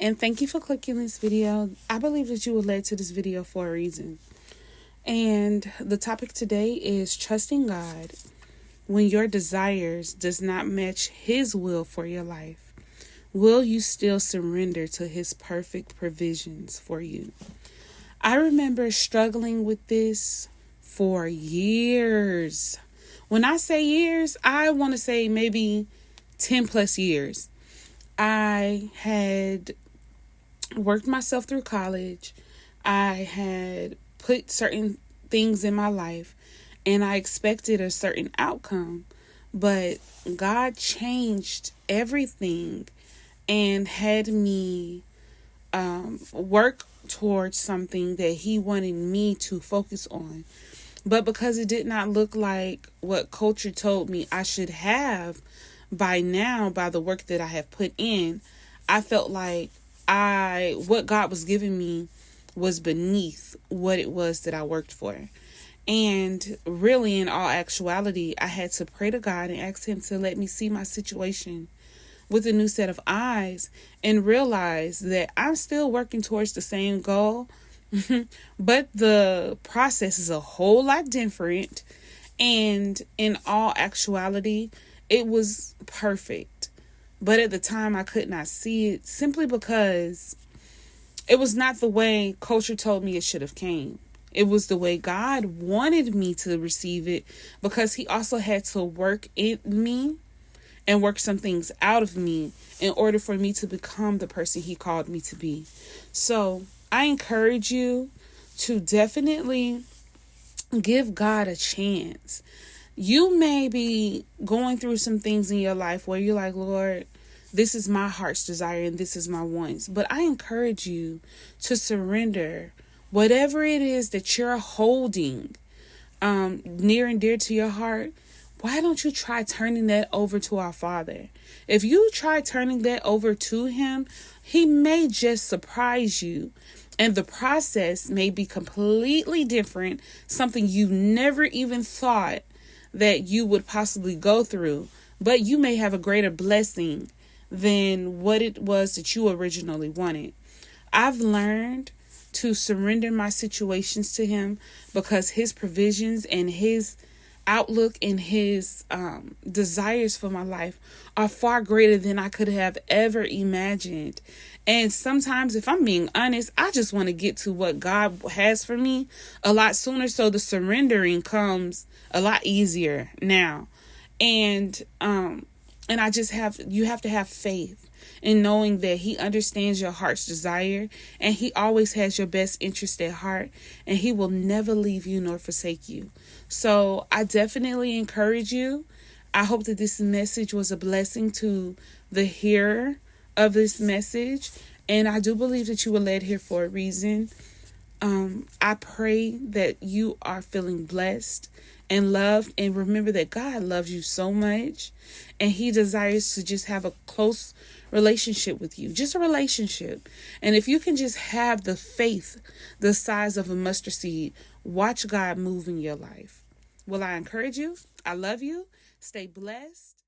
and thank you for clicking this video. I believe that you were led to this video for a reason. And the topic today is trusting God when your desires does not match His will for your life. Will you still surrender to His perfect provisions for you? I remember struggling with this for years. When I say years, I want to say maybe 10 plus years. I had worked myself through college. I had put certain things in my life and I expected a certain outcome, but God changed everything and had me work towards something that He wanted me to focus on. But because it did not look like what culture told me I should have by now, by the work that I have put in, I felt like what God was giving me was beneath what it was that I worked for. And really, in all actuality, I had to pray to God and ask Him to let me see my situation with a new set of eyes and realize that I'm still working towards the same goal, but the process is a whole lot different. And in all actuality, it was perfect. But at the time, I could not see it simply because it was not the way culture told me it should have came. It was the way God wanted me to receive it, because He also had to work in me and work some things out of me in order for me to become the person He called me to be. So I encourage you to definitely give God a chance. You may be going through some things in your life where you're like, Lord, this is my heart's desire and this is my wants. But I encourage you to surrender whatever it is that you're holding near and dear to your heart. Why don't you try turning that over to our Father? If you try turning that over to Him, He may just surprise you. And the process may be completely different, something you never even thought that you would possibly go through. But you may have a greater blessing than what it was that you originally wanted. I've learned to surrender my situations to Him because His provisions and His outlook and His desires for my life are far greater than I could have ever imagined. And sometimes, if I'm being honest, I just want to get to what God has for me a lot sooner, so the surrendering comes a lot easier now. And I just you have to have faith in knowing that He understands your heart's desire and He always has your best interest at heart, and He will never leave you nor forsake you. So I definitely encourage you. I hope that this message was a blessing to the hearer of this message, and I do believe that you were led here for a reason. I pray that you are feeling blessed and loved, and remember that God loves you so much and He desires to just have a close relationship with you, just a relationship. And if you can just have the faith the size of a mustard seed, watch God move in your life. Well, I encourage you. I love you. Stay blessed.